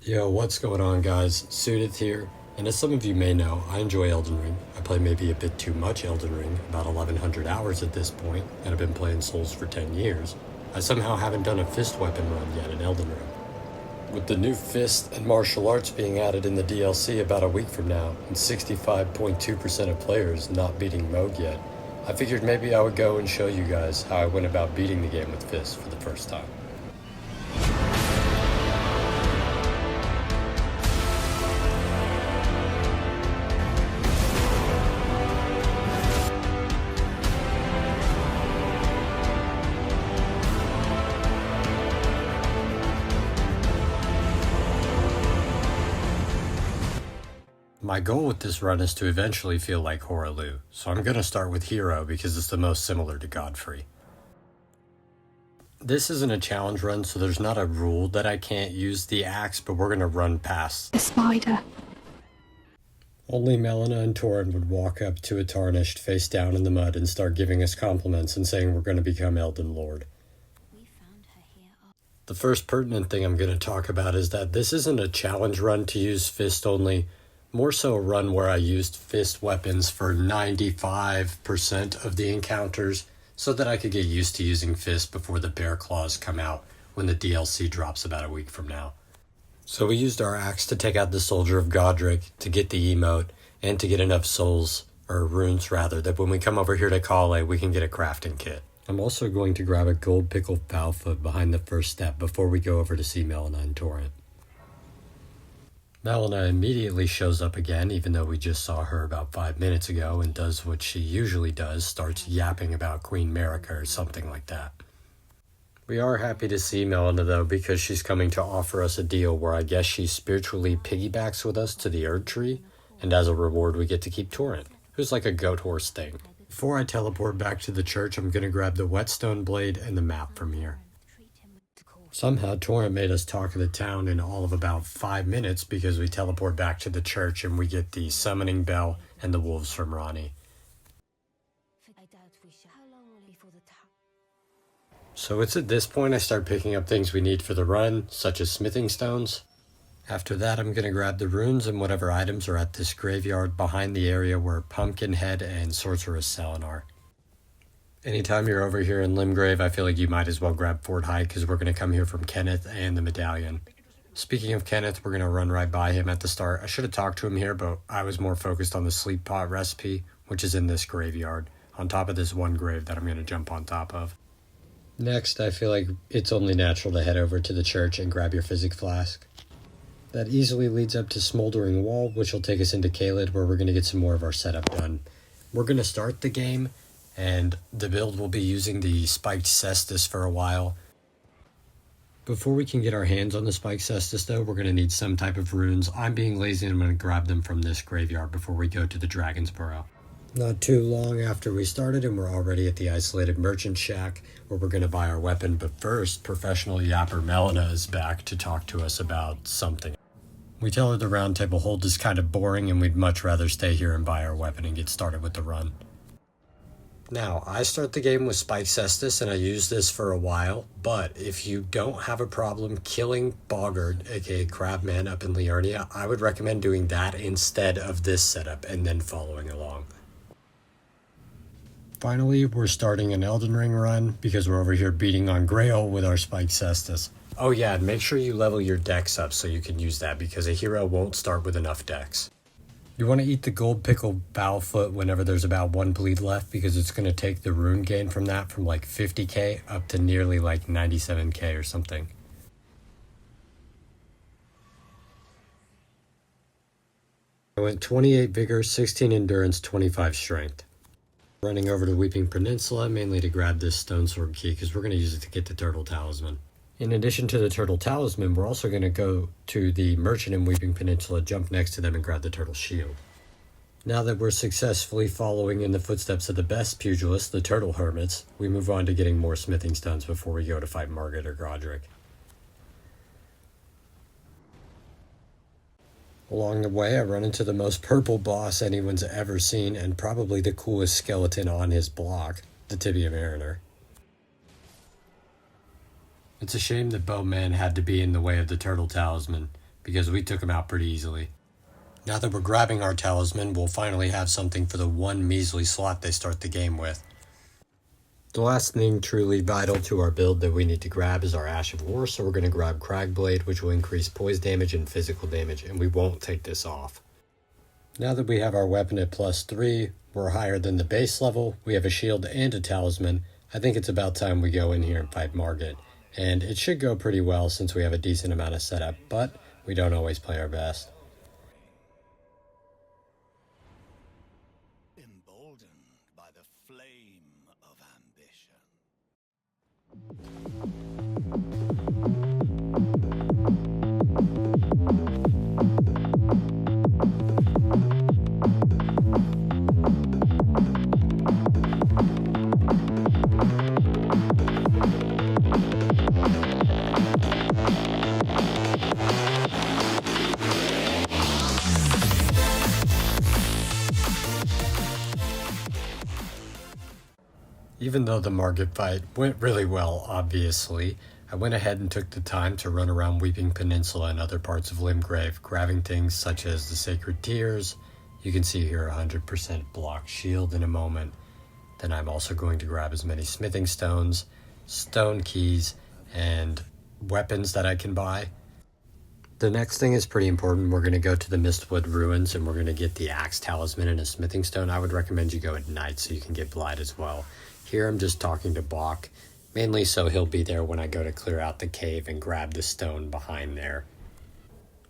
Yo, what's going on, guys? Sudith here, and as some of you may know, I enjoy Elden Ring. I play maybe a bit too much Elden Ring, about 1100 hours at this point, and I've been playing Souls for 10 years. I somehow haven't done a fist weapon run yet in Elden Ring. With the new fist and martial arts being added in the DLC about a week from now, and 65.2% of players not beating Mohg yet, I figured maybe I would go and show you guys how I went about beating the game with fist for the first time. My goal with this run is to eventually feel like Hoarah, so I'm going to start with Hero because it's the most similar to Godfrey. This isn't a challenge run, so there's not a rule that I can't use the axe, but we're going to run past the spider. Only Melina and Torin would walk up to a tarnished face down in the mud and start giving us compliments and saying we're going to become Elden Lord. The first pertinent thing I'm going to talk about is that this isn't a challenge run to use fist only, more so a run where I used fist weapons for 95% of the encounters so that I could get used to using fist before the bear claws come out when the DLC drops about a week from now. So we used our axe to take out the soldier of Godrick, to get the emote, and to get enough souls, or runes rather, that when we come over here to Kale, we can get a crafting kit. I'm also going to grab a gold pickle foulfoot behind the first step before we go over to see Melina and Torin. Melina immediately shows up again, even though we just saw her about 5 minutes ago, and does what she usually does, starts yapping about Queen Marika or something like that. We are happy to see Melina though, because she's coming to offer us a deal where I guess she spiritually piggybacks with us to the Erdtree, and as a reward we get to keep Torin, who's like a goat horse thing. Before I teleport back to the church, I'm going to grab the whetstone blade and the map from here. Somehow Torin made us talk of the town in all of about 5 minutes because we teleport back to the church and we get the summoning bell and the wolves from Ranni. So it's at this point I start picking up things we need for the run, such as smithing stones. After that I'm going to grab the runes and whatever items are at this graveyard behind the area where Pumpkinhead and Sorceress Selen are. Anytime you're over here in Limgrave, I feel like you might as well grab Fort High because we're going to come here from Kenneth and the Medallion. Speaking of Kenneth, we're going to run right by him at the start. I should have talked to him here, but I was more focused on the sleep pot recipe, which is in this graveyard, on top of this one grave that I'm going to jump on top of. Next, I feel like it's only natural to head over to the church and grab your physic flask. That easily leads up to Smoldering Wall, which will take us into Caelid, where we're going to get some more of our setup done. We're going to start the game, and the build will be using the spiked cestus for a while. Before we can get our hands on the spiked cestus though, we're going to need some type of runes. I'm being lazy and I'm going to grab them from this graveyard before we go to the Dragon's Burrow. Not too long after we started and we're already at the isolated merchant shack where we're going to buy our weapon, but first, professional yapper Melina is back to talk to us about something. We tell her the round table hold is kind of boring and we'd much rather stay here and buy our weapon and get started with the run. Now, I start the game with Spike Cestus and I use this for a while, but if you don't have a problem killing Boggart, aka Crabman up in Liurnia, I would recommend doing that instead of this setup and then following along. Finally, we're starting an Elden Ring run because we're over here beating on Grail with our Spike Cestus. Oh yeah, and make sure you level your dex up so you can use that because a hero won't start with enough dex. You want to eat the gold pickle foulfoot whenever there's about 1 bleed left because it's going to take the rune gain from that from like 50k up to nearly like 97k or something. I went 28 vigor, 16 endurance, 25 strength. Running over to Weeping Peninsula mainly to grab this stone sword key because we're going to use it to get the turtle talisman. In addition to the turtle talisman, we're also going to go to the merchant in Weeping Peninsula, jump next to them, and grab the turtle shield. Now that we're successfully following in the footsteps of the best pugilists, the turtle hermits, we move on to getting more smithing stones before we go to fight Margit or Godrick. Along the way, I run into the most purple boss anyone's ever seen, and probably the coolest skeleton on his block, the Tibia Mariner. It's a shame that Bowman had to be in the way of the turtle talisman, because we took him out pretty easily. Now that we're grabbing our talisman, we'll finally have something for the one measly slot they start the game with. The last thing truly vital to our build that we need to grab is our Ash of War, so we're going to grab Cragblade, which will increase poise damage and physical damage, and we won't take this off. Now that we have our weapon at +3, we're higher than the base level, we have a shield and a talisman. I think it's about time we go in here and fight Margit, and it should go pretty well since we have a decent amount of setup, but we don't always play our best. Even though the Margit fight went really well, obviously, I went ahead and took the time to run around Weeping Peninsula and other parts of Limgrave, grabbing things such as the Sacred Tears. You can see here 100% block shield in a moment. Then I'm also going to grab as many smithing stones, stone keys, and weapons that I can buy. The next thing is pretty important. We're going to go to the Mistwood Ruins and we're going to get the Axe Talisman and a smithing stone. I would recommend you go at night so you can get Blight as well. Here I'm just talking to Bach, mainly so he'll be there when I go to clear out the cave and grab the stone behind there.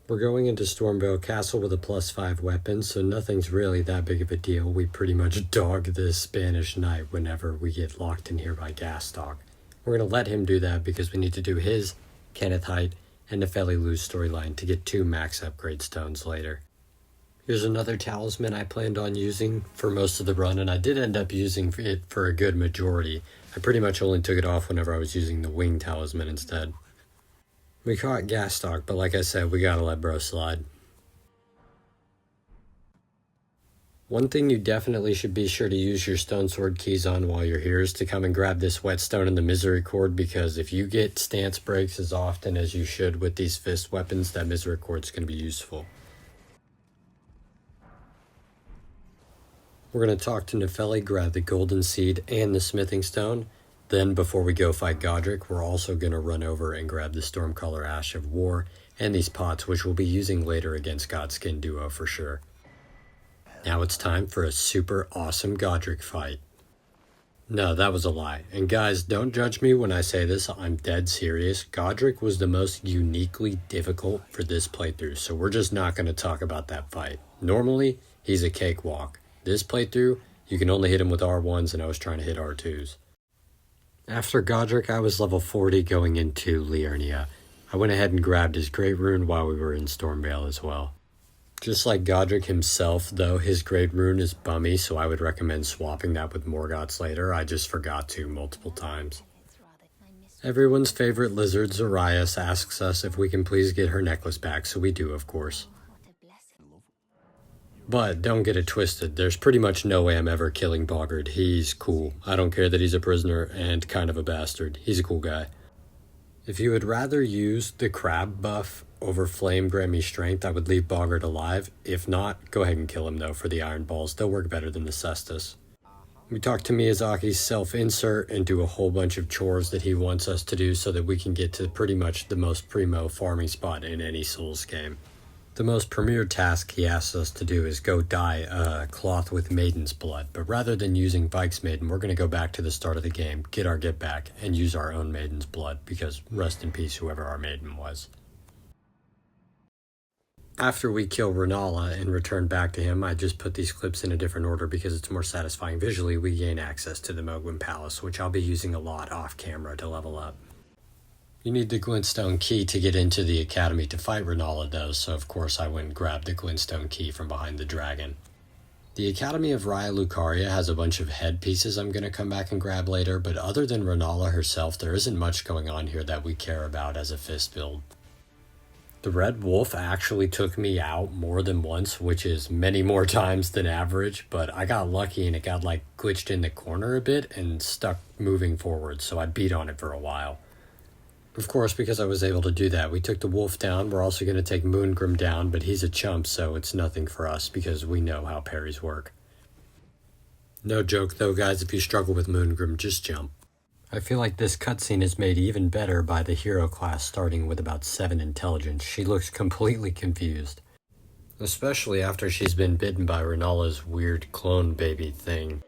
We're going into Stormveil Castle with a +5 weapon, so nothing's really that big of a deal. We pretty much dog this Spanish knight whenever we get locked in here by Gastok. We're going to let him do that because we need to do his Kenneth Height and Nefeli Luz storyline to get 2 max upgrade stones later. Here's another talisman I planned on using for most of the run, and I did end up using it for a good majority. I pretty much only took it off whenever I was using the wing talisman instead. We caught Gastok, but like I said, we gotta let bro slide. One thing you definitely should be sure to use your stone sword keys on while you're here is to come and grab this whetstone and the misericord, because if you get stance breaks as often as you should with these fist weapons, that misericord's going to be useful. We're going to talk to Nefeli, grab the golden seed and the smithing stone. Then before we go fight Godrick, we're also going to run over and grab the Stormcaller Ash of War and these pots, which we'll be using later against Godskin duo for sure. Now it's time for a super awesome Godrick fight. No, that was a lie. And guys, don't judge me when I say this, I'm dead serious. Godrick was the most uniquely difficult for this playthrough, so we're just not going to talk about that fight. Normally, he's a cakewalk. This playthrough, you can only hit him with R1s, and I was trying to hit R2s. After Godrick, I was level 40 going into Liurnia. I went ahead and grabbed his Great Rune while we were in Stormveil as well. Just like Godrick himself, though, his Great Rune is bummy, so I would recommend swapping that with Morgott's later. I just forgot to multiple times. Everyone's favorite lizard, Zarias, asks us if we can please get her necklace back, so we do, of course. But don't get it twisted, there's pretty much no way I'm ever killing Boggart. He's cool. I don't care that he's a prisoner and kind of a bastard. He's a cool guy. If you would rather use the crab buff over flame grant me strength, I would leave Boggart alive. If not, go ahead and kill him though for the iron balls. They'll work better than the cestus. We talked to Miyazaki's self-insert and do a whole bunch of chores that he wants us to do so that we can get to pretty much the most primo farming spot in any Souls game. The most premier task he asks us to do is go dye a cloth with Maiden's blood, but rather than using Vike's Maiden, we're going to go back to the start of the game, get our get back, and use our own Maiden's blood, because rest in peace whoever our Maiden was. After we kill Rennala and return back to him, I just put these clips in a different order because it's more satisfying visually. We gain access to the Mohgwyn Palace, which I'll be using a lot off camera to level up. You need the glintstone key to get into the academy to fight Rennala though, so of course I went and grabbed the glintstone key from behind the dragon. The Academy of Raya Lucaria has a bunch of headpieces I'm going to come back and grab later, but other than Rennala herself, there isn't much going on here that we care about as a fist build. The Red Wolf actually took me out more than once, which is many more times than average, but I got lucky and it got like glitched in the corner a bit and stuck moving forward, so I beat on it for a while. Of course, because I was able to do that, we took the wolf down. We're also going to take Moongrim down, but he's a chump, so it's nothing for us because we know how parries work. No joke though, guys, if you struggle with Moongrim, just jump. I feel like this cutscene is made even better by the hero class starting with about 7 intelligence. She looks completely confused. Especially after she's been bitten by Renala's weird clone baby thing.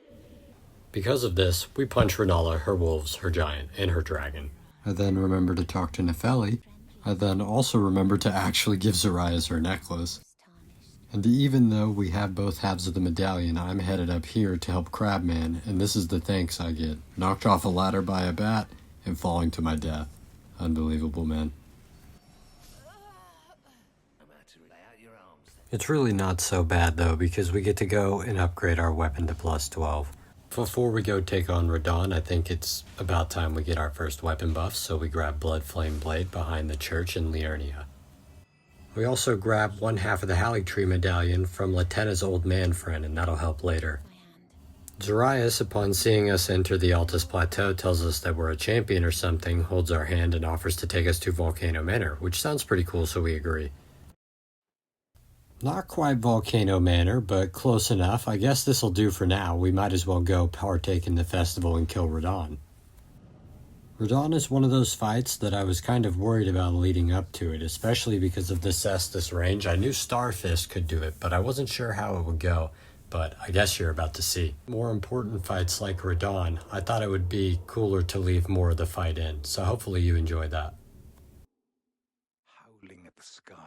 Because of this, we punch Ranala, her wolves, her giant, and her dragon. I then remember to talk to Nefeli. I then also remember to actually give Zarias her necklace. And even though we have both halves of the medallion, I'm headed up here to help Crabman, and this is the thanks I get. Knocked off a ladder by a bat, and falling to my death. Unbelievable, man. It's really not so bad though, because we get to go and upgrade our weapon to +12. Before we go take on Radahn, I think it's about time we get our first weapon buff, so we grab Blood Flame Blade behind the church in Liurnia. We also grab one half of the Haligtree medallion from Latenna's old man friend, and that'll help later. Zarias, upon seeing us enter the Altus Plateau, tells us that we're a champion or something, holds our hand, and offers to take us to Volcano Manor, which sounds pretty cool, so we agree. Not quite Volcano Manor, but close enough. I guess this'll do for now. We might as well go partake in the festival and kill Radahn. Radahn is one of those fights that I was kind of worried about leading up to it, especially because of the Cestus range. I knew Starfist could do it, but I wasn't sure how it would go. But I guess you're about to see. More important fights like Radahn, I thought it would be cooler to leave more of the fight in, so hopefully you enjoy that. Howling at the sky.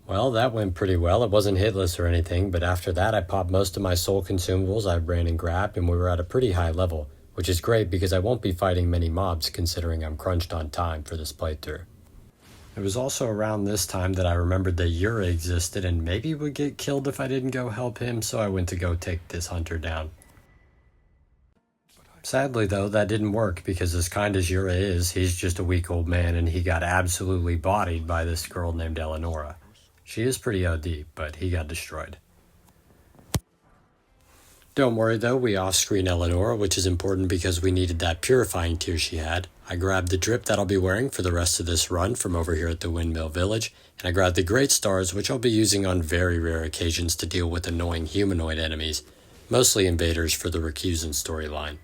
Well, that went pretty well. It wasn't hitless or anything, but after that I popped most of my soul consumables I ran and grabbed, and we were at a pretty high level, which is great because I won't be fighting many mobs considering I'm crunched on time for this playthrough. It was also around this time that I remembered that Yura existed and maybe would get killed if I didn't go help him, so I went to go take this hunter down. Sadly though, that didn't work because as kind as Yura is, he's just a weak old man and he got absolutely bodied by this girl named Eleonora. She is pretty OD, but he got destroyed. Don't worry though, we off-screen Eleonora, which is important because we needed that purifying tear she had. I grabbed the drip that I'll be wearing for the rest of this run from over here at the Windmill Village, and I grabbed the Great Stars, which I'll be using on very rare occasions to deal with annoying humanoid enemies, mostly invaders for the Recusant storyline.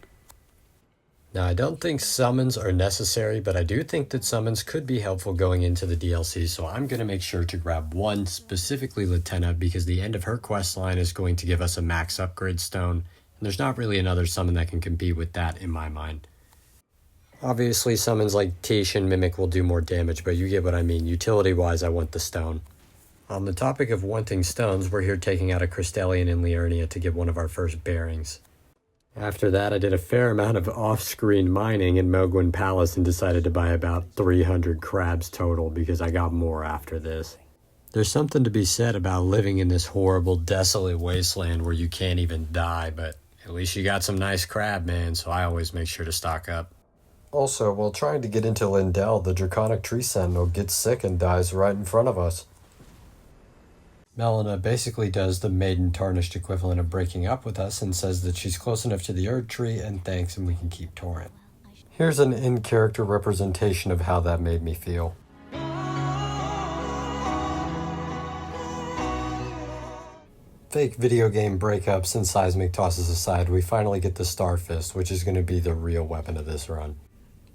Now, I don't think summons are necessary, but I do think that summons could be helpful going into the DLC, so I'm going to make sure to grab one, specifically Latenna, because the end of her questline is going to give us a max upgrade stone, and there's not really another summon that can compete with that in my mind. Obviously, summons like Tish and Mimic will do more damage, but you get what I mean. Utility-wise, I want the stone. On the topic of wanting stones, we're here taking out a Crystallian in Liurnia to get one of our first bearings. After that, I did a fair amount of off-screen mining in Mogwin Palace and decided to buy about 300 crabs total because I got more after this. There's something to be said about living in this horrible, desolate wasteland where you can't even die, but at least you got some nice crab, man, so I always make sure to stock up. Also, while trying to get into Leyndell, the Draconic Tree Sentinel gets sick and dies right in front of us. Melina basically does the Maiden Tarnished equivalent of breaking up with us and says that she's close enough to the Erdtree and thanks and we can keep Torrent. Here's an in-character representation of how that made me feel. Fake video game breakups and seismic tosses aside, we finally get the Starfist, which is going to be the real weapon of this run.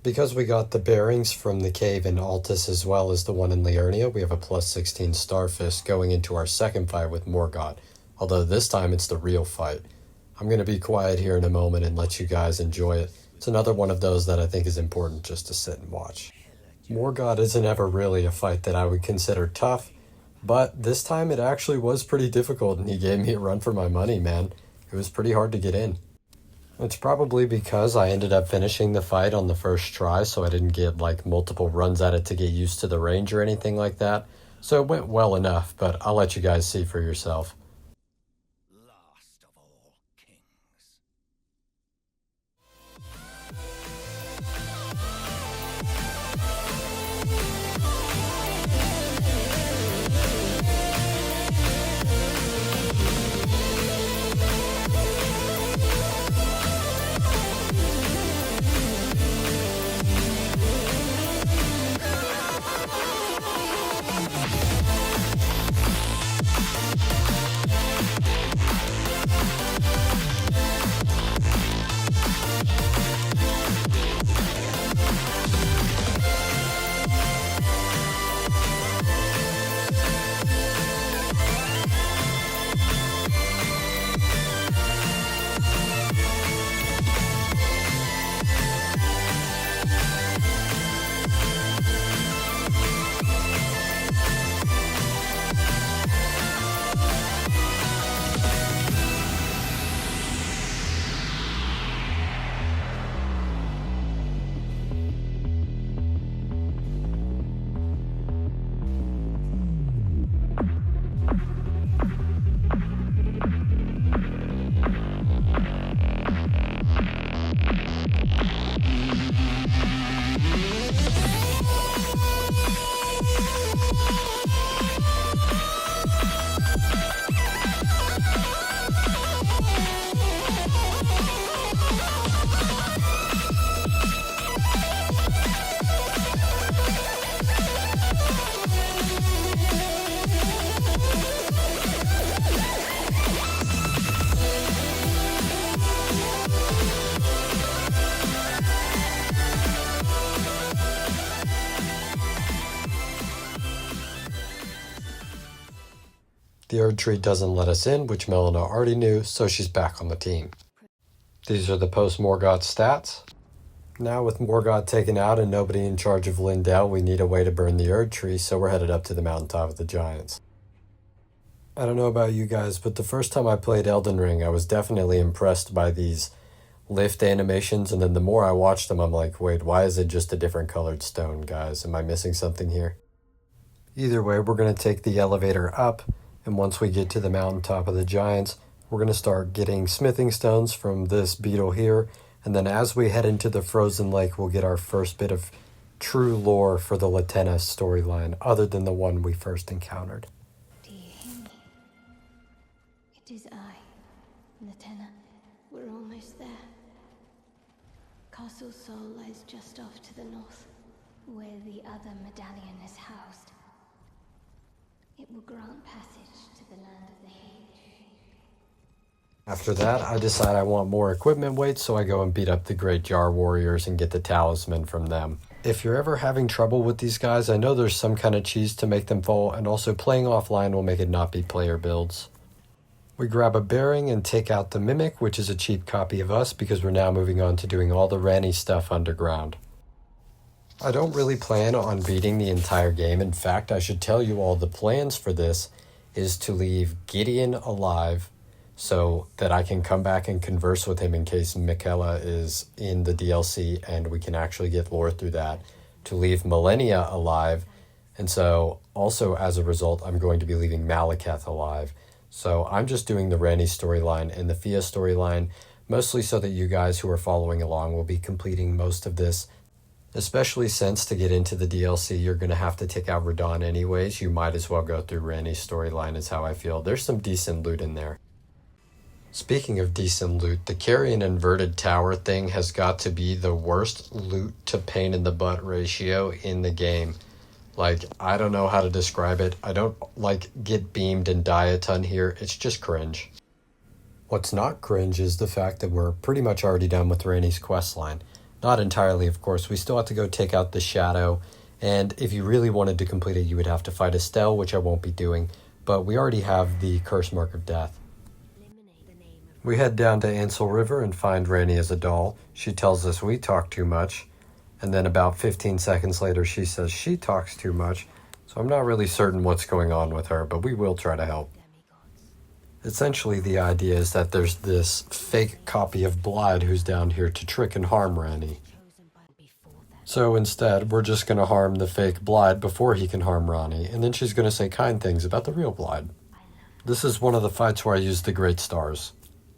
Because we got the bearings from the cave in Altus as well as the one in Liurnia, we have a plus 16 Starfist going into our second fight with Morgott, although this time it's the real fight. I'm going to be quiet here in a moment and let you guys enjoy it. It's another one of those that I think is important just to sit and watch. Morgott isn't ever really a fight that I would consider tough, but this time it actually was pretty difficult and he gave me a run for my money, man. It was pretty hard to get in. It's probably because I ended up finishing the fight on the first try, so I didn't get like multiple runs at it to get used to the range or anything like that. So it went well enough, but I'll let you guys see for yourself. The Erdtree doesn't let us in, which Melina already knew, so she's back on the team. These are the post-Morgott stats. Now with Morgott taken out and nobody in charge of Leyndell, we need a way to burn the Erdtree, so we're headed up to the mountaintop of the Giants. I don't know about you guys, but the first time I played Elden Ring, I was definitely impressed by these lift animations, and then the more I watched them, I'm like, wait, why is it just a different colored stone, guys? Am I missing something here? Either way, we're going to take the elevator up, and once we get to the mountaintop of the Giants, we're going to start getting smithing stones from this beetle here, and then as we head into the frozen lake, we'll get our first bit of true lore for the Latenna storyline, other than the one we first encountered. Do you hear me? It is I, Latenna. We're almost there. Castle Sol lies just off to the north, where the other medallion is housed. It will grant passage to the land of the Haligtree. After that, I decide I want more equipment weights, so I go and beat up the Great Jar Warriors and get the talisman from them. If you're ever having trouble with these guys, I know there's some kind of cheese to make them fall, and also playing offline will make it not be player builds. We grab a bearing and take out the Mimic, which is a cheap copy of us because we're now moving on to doing all the Ranni stuff underground. I don't really plan on beating the entire game. In fact, I should tell you all the plans for this is to leave Gideon alive so that I can come back and converse with him in case Michaela is in the DLC and we can actually get lore through that. To leave Millennia alive, and so also as a result, I'm going to be leaving Malekith alive. So I'm just doing the Ranni storyline and the Fia storyline, mostly so that you guys who are following along will be completing most of this Especially since to get into the DLC, you're going to have to take out Radahn anyways. You might as well go through Ranni's storyline is how I feel. There's some decent loot in there. Speaking of decent loot, the carry an inverted tower thing has got to be the worst loot to pain in the butt ratio in the game. Like, I don't know how to describe it. I don't, get beamed and die a ton here. It's just cringe. What's not cringe is the fact that we're pretty much already done with Ranni's questline. Not entirely, of course. We still have to go take out the Shadow, and if you really wanted to complete it, you would have to fight Estelle, which I won't be doing, but we already have the Curse Mark of Death. We head down to Ansel River and find Ranni as a doll. She tells us we talk too much, and then about 15 seconds later she says she talks too much, so I'm not really certain what's going on with her, but we will try to help. Essentially, the idea is that there's this fake copy of Blide who's down here to trick and harm Ranni. So instead, we're just going to harm the fake Blide before he can harm Ranni, and then she's going to say kind things about the real Blide. This is one of the fights where I use the Great Stars.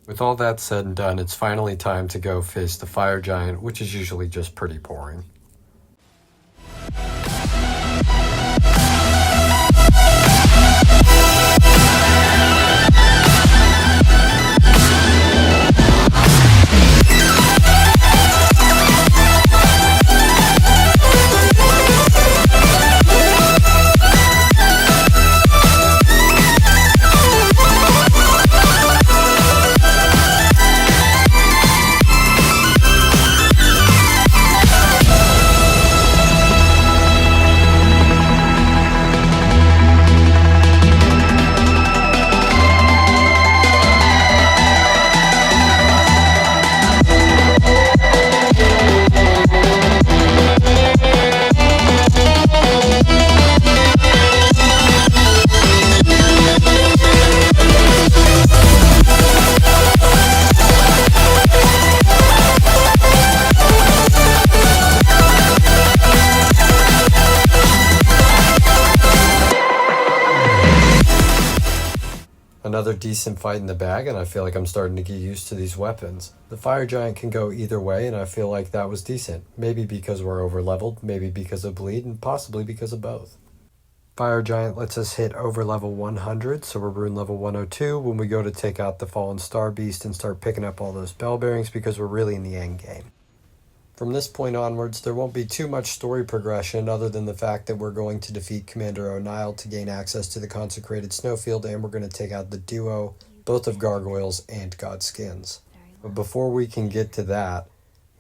With all that said and done, it's finally time to go face the Fire Giant, which is usually just pretty boring. Another decent fight in the bag, and I feel like I'm starting to get used to these weapons. The Fire Giant can go either way, and I feel like that was decent. Maybe because we're over-leveled, maybe because of bleed, and possibly because of both. Fire Giant lets us hit over level 100, so we're rune level 102 when we go to take out the Fallen Star Beast and start picking up all those bell bearings because we're really in the end game. From this point onwards, there won't be too much story progression other than the fact that we're going to defeat Commander O'Neill to gain access to the Consecrated snowfield, and we're going to take out the duo, both of Gargoyles and Godskins. But before we can get to that,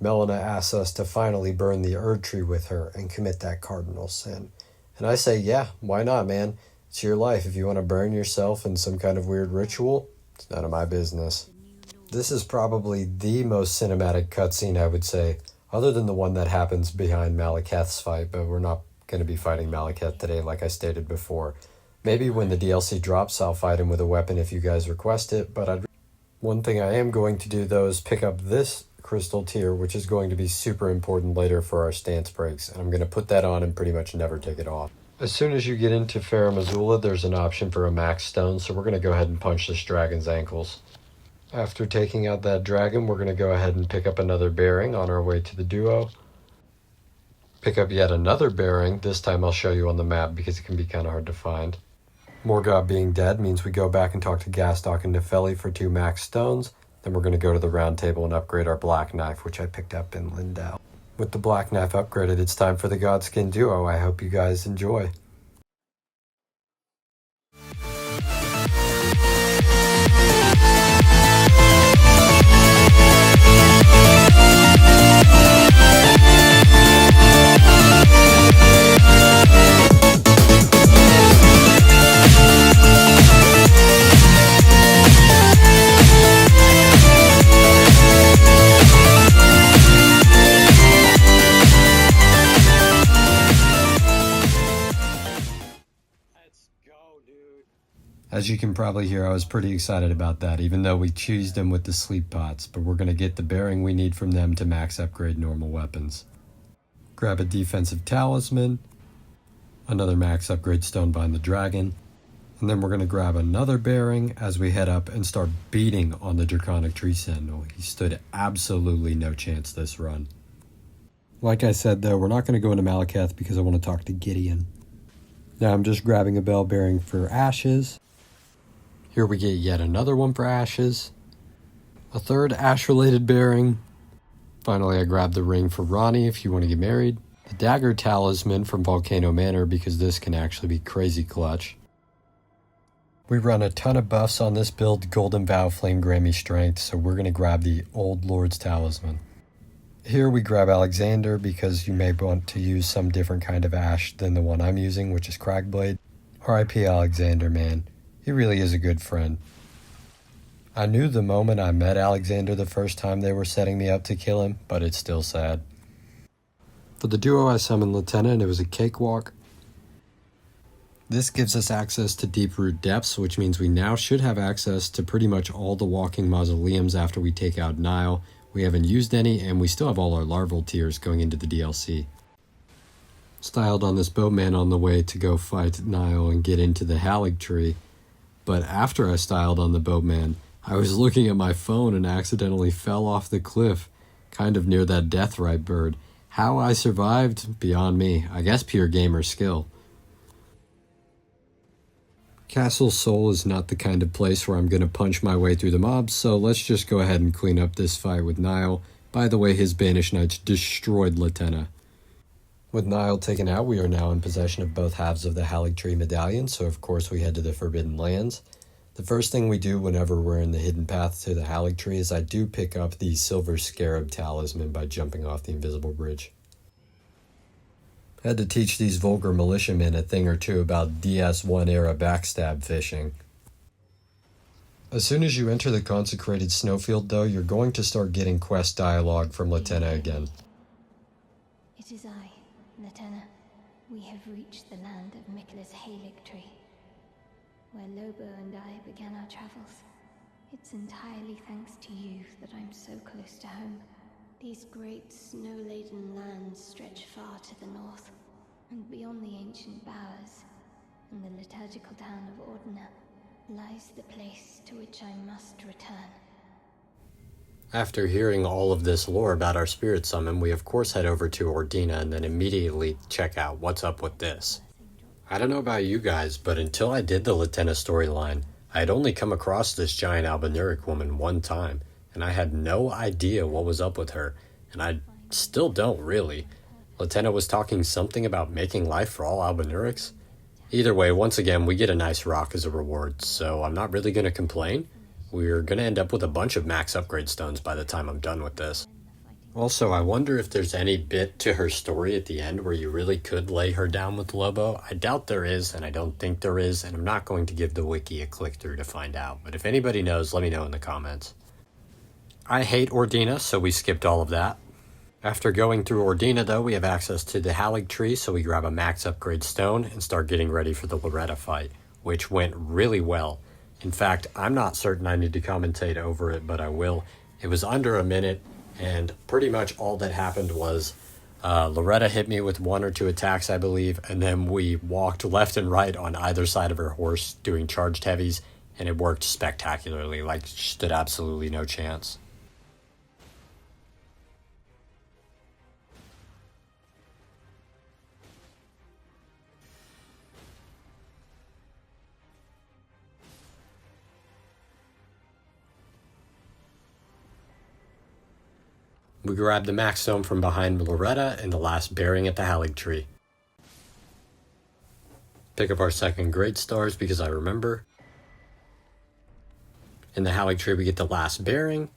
Melina asks us to finally burn the Erdtree with her and commit that cardinal sin. And I say, yeah, why not, man? It's your life. If you want to burn yourself in some kind of weird ritual, it's none of my business. This is probably the most cinematic cutscene, I would say, other than the one that happens behind Malekith's fight, but we're not going to be fighting Malekith today like I stated before. Maybe when the DLC drops, I'll fight him with a weapon if you guys request it, but one thing I am going to do, though, is pick up this crystal tier, which is going to be super important later for our stance breaks, and I'm going to put that on and pretty much never take it off. As soon as you get into Farum Azula, there's an option for a max stone, so we're going to go ahead and punch this dragon's ankles. After taking out that dragon, we're going to go ahead and pick up another bearing on our way to the duo. Pick up yet another bearing. This time I'll show you on the map because it can be kind of hard to find. Morgott being dead means we go back and talk to Gastok and Nefeli for 2 max stones. Then we're going to go to the round table and upgrade our black knife, which I picked up in Leyndell. With the black knife upgraded, it's time for the Godskin duo. I hope you guys enjoy. As you can probably hear, I was pretty excited about that, even though we cheesed them with the sleep pots, but we're going to get the bearing we need from them to max upgrade normal weapons. Grab a defensive talisman, another max upgrade stone behind the dragon, and then we're going to grab another bearing as we head up and start beating on the Draconic Tree Sentinel. He stood absolutely no chance this run. Like I said, though, we're not going to go into Malekith because I want to talk to Gideon. Now I'm just grabbing a bell bearing for Ashes. Here we get yet another one for Ashes. A third Ash-related bearing. Finally, I grabbed the ring for Ranni if you want to get married. The dagger talisman from Volcano Manor because this can actually be crazy clutch. We run a ton of buffs on this build. Golden Vow, Flame Grammy Strength, so we're going to grab the Old Lord's Talisman. Here we grab Alexander because you may want to use some different kind of ash than the one I'm using, which is Cragblade. R.I.P. Alexander, man. He really is a good friend. I knew the moment I met Alexander the first time they were setting me up to kill him, but it's still sad. For the duo, I summoned Lieutenant. It was a cakewalk. This gives us access to Deep Root Depths, which means we now should have access to pretty much all the walking mausoleums after we take out Nile. We haven't used any, and we still have all our larval tiers going into the DLC. Styled on this boatman on the way to go fight Nile and get into the Haligtree. But after I styled on the boatman, I was looking at my phone and accidentally fell off the cliff, kind of near that Deathrite bird. How I survived? Beyond me. I guess pure gamer skill. Castle Sol is not the kind of place where I'm going to punch my way through the mobs, so let's just go ahead and clean up this fight with Nile. By the way, his Banished Knights destroyed Lieutenant. With Nile taken out, we are now in possession of both halves of the Haligtree medallion, so of course we head to the Forbidden Lands. The first thing we do whenever we're in the hidden path to the Haligtree is I do pick up the Silver Scarab Talisman by jumping off the invisible bridge. Had to teach these vulgar militiamen a thing or two about DS1 era backstab fishing. As soon as you enter the Consecrated snowfield, though, you're going to start getting quest dialogue from Lieutenant again. It is I, Lieutenant. We have reached the land of Miquella's Haligtree, where Lobo and I began our travels. It's entirely thanks to you that I'm so close to home. These great snow-laden lands stretch far to the north, and beyond the ancient bowers, in the liturgical town of Ordina, lies the place to which I must return. After hearing all of this lore about our spirit summon, we of course head over to Ordina and then immediately check out what's up with this. I don't know about you guys, but until I did the Lieutenant storyline, I had only come across this giant albinuric woman one time, and I had no idea what was up with her, and I still don't really. Lieutenant was talking something about making life for all albinurics. Either way, once again, we get a nice rock as a reward, so I'm not really going to complain. We're going to end up with a bunch of max upgrade stones by the time I'm done with this. Also, I wonder if there's any bit to her story at the end where you really could lay her down with Lobo. I doubt there is, and I don't think there is, and I'm not going to give the wiki a click through to find out, but if anybody knows, let me know in the comments. I hate Ordina, so we skipped all of that. After going through Ordina, though, we have access to the Haligtree, so we grab a max upgrade stone and start getting ready for the Loretta fight, which went really well. In fact, I'm not certain I need to commentate over it, but I will. It was under a minute, and pretty much all that happened was Loretta hit me with 1 or 2 attacks, I believe, and then we walked left and right on either side of her horse doing charged heavies, and it worked spectacularly, like she stood absolutely no chance. We grab the max stone from behind Loretta and the last bearing at the Haligtree. Pick up our second great stars because I remember. In the Haligtree we get the last bearing.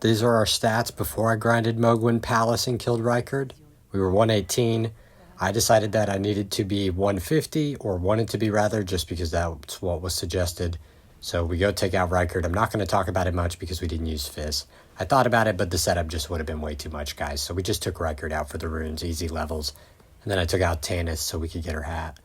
These are our stats before I grinded Mohgwyn Palace and killed Rykard. We were 118. I decided that I needed to be 150, or wanted to be rather, just because that's what was suggested. So we go take out Rykard. I'm not going to talk about it much because we didn't use Fizz. I thought about it, but the setup just would have been way too much, guys. So we just took Rykard out for the runes, easy levels. And then I took out Tanis so we could get her hat.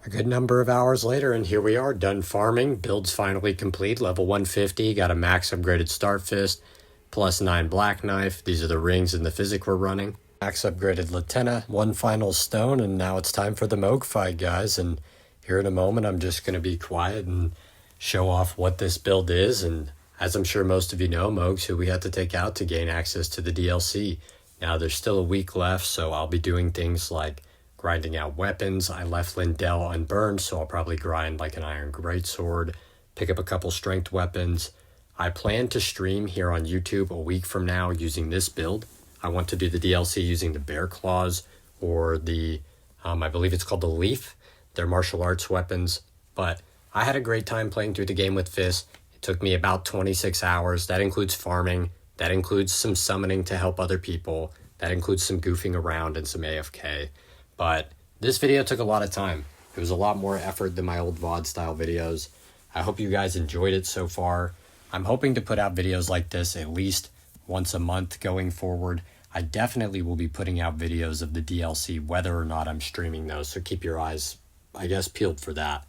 A good number of hours later, and here we are, done farming. Build's finally complete, level 150. Got a max upgraded Start Fist, plus 9 Black Knife. These are the rings and the physic we're running. Max upgraded Latenna, 1 final stone, and now it's time for the Mohg fight, guys. And here in a moment, I'm just going to be quiet and show off what this build is. And as I'm sure most of you know, Mohgs who we had to take out to gain access to the DLC. Now there's still a week left, so I'll be doing things like grinding out weapons. I left Leyndell unburned, so I'll probably grind like an iron greatsword, pick up a couple strength weapons. I plan to stream here on YouTube a week from now using this build. I want to do the DLC using the bear claws or the, I believe it's called the leaf. They're martial arts weapons, but I had a great time playing through the game with Fist. It took me about 26 hours. That includes farming. That includes some summoning to help other people. That includes some goofing around and some AFK. But this video took a lot of time. It was a lot more effort than my old VOD style videos. I hope you guys enjoyed it so far. I'm hoping to put out videos like this at least once a month going forward. I definitely will be putting out videos of the DLC whether or not I'm streaming those, so keep your eyes, I guess, peeled for that.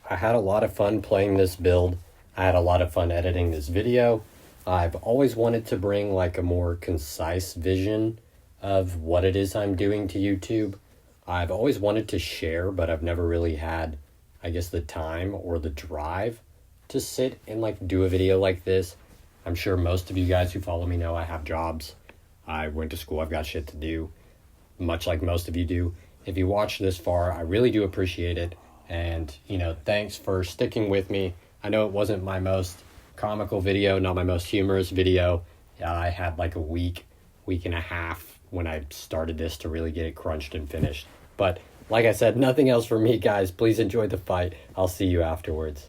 I had a lot of fun playing this build. I had a lot of fun editing this video. I've always wanted to bring like a more concise vision of what it is I'm doing to YouTube. I've always wanted to share, but I've never really had, I guess, the time or the drive to sit and like do a video like this. I'm sure most of you guys who follow me know I have jobs. I went to school, I've got shit to do, much like most of you do. If you watch this far, I really do appreciate it. And, thanks for sticking with me. I know it wasn't my most comical video, not my most humorous video. I had like a week and a half when I started this to really get it crunched and finished. But like I said, nothing else for me, guys. Please enjoy the fight. I'll see you afterwards.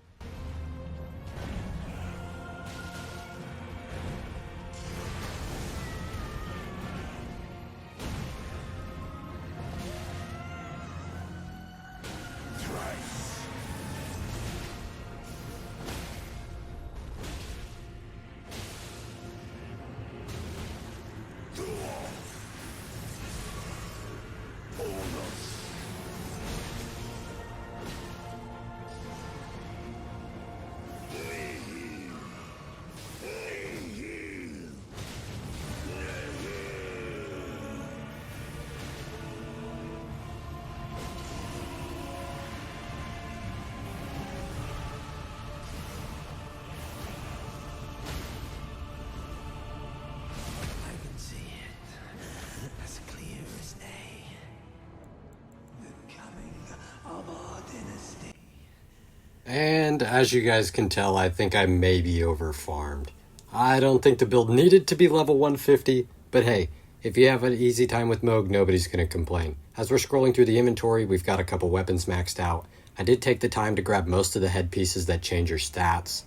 And as you guys can tell, I think I may be over-farmed. I don't think the build needed to be level 150, but hey, if you have an easy time with Moog, nobody's going to complain. As we're scrolling through the inventory, we've got a couple weapons maxed out. I did take the time to grab most of the headpieces that change your stats.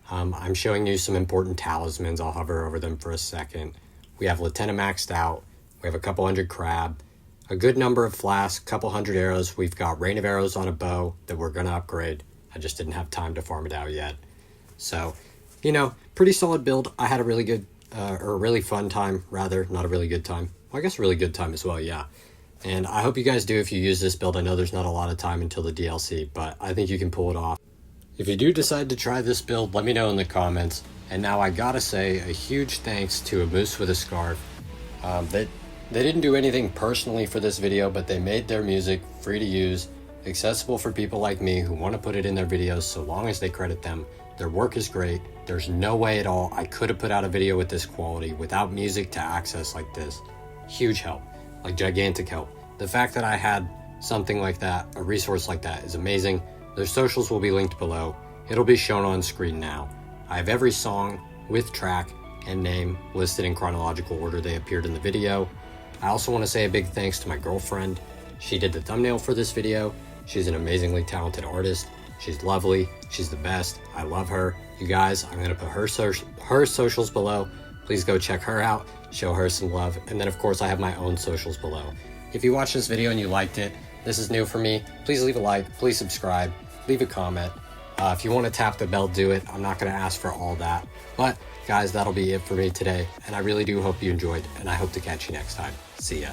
I'm showing you some important talismans. I'll hover over them for a second. We have Lieutenant maxed out. We have a couple hundred crab. A good number of flasks, couple hundred arrows. We've got rain of arrows on a bow that we're going to upgrade. I just didn't have time to farm it out yet. So, pretty solid build. I had a really good, or a really fun time, rather. Not a really good time. Well, I guess a really good time as well, yeah. And I hope you guys do if you use this build. I know there's not a lot of time until the DLC, but I think you can pull it off. If you do decide to try this build, let me know in the comments. And now I gotta say a huge thanks to A Moose with a Scarf. They didn't do anything personally for this video, but they made their music free to use, accessible for people like me who want to put it in their videos so long as they credit them. Their work is great. There's no way at all I could have put out a video with this quality without music to access like this. Huge help, like gigantic help. The fact that I had something like that, a resource like that, is amazing. Their socials will be linked below. It'll be shown on screen now. I have every song with track and name listed in chronological order they appeared in the video. I also want to say a big thanks to my girlfriend. She did the thumbnail for this video. She's an amazingly talented artist. She's lovely. She's the best. I love her. You guys, I'm going to put her socials below. Please go check her out. Show her some love. And then, of course, I have my own socials below. If you watched this video and you liked it, this is new for me. Please leave a like. Please subscribe. Leave a comment. If you want to tap the bell, do it. I'm not going to ask for all that. But, guys, that'll be it for me today. And I really do hope you enjoyed. And I hope to catch you next time. See ya.